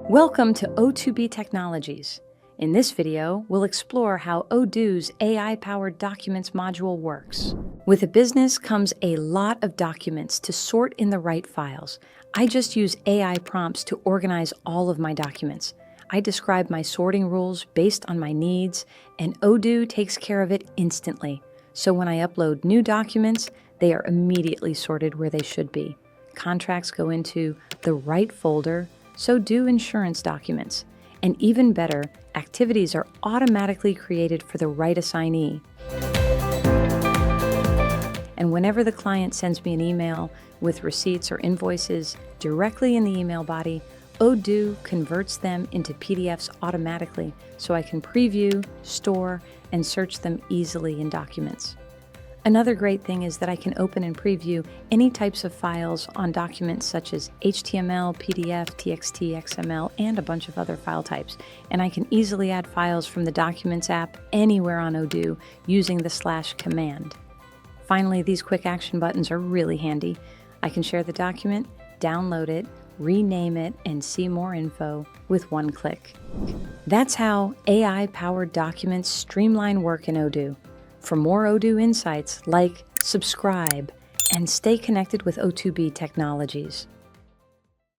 Welcome to O2B Technologies. In this video, we'll explore how Odoo's AI-powered documents module works. With a business comes a lot of documents to sort in the right files. I just use AI prompts to organize all of my documents. I describe my sorting rules based on my needs, and Odoo takes care of it instantly. So when I upload new documents, they are immediately sorted where they should be. Contracts go into the right folder, so do insurance documents. And even better, activities are automatically created for the right assignee. And whenever the client sends me an email with receipts or invoices directly in the email body, Odoo converts them into PDFs automatically so I can preview, store, and search them easily in documents. Another great thing is that I can open and preview any types of files on documents such as HTML, PDF, TXT, XML, and a bunch of other file types. And I can easily add files from the Documents app anywhere on Odoo using the / command. Finally, these quick action buttons are really handy. I can share the document, download it, rename it, and see more info with one click. That's how AI-powered documents streamline work in Odoo. For more Odoo insights, like, subscribe, and stay connected with O2B Technologies.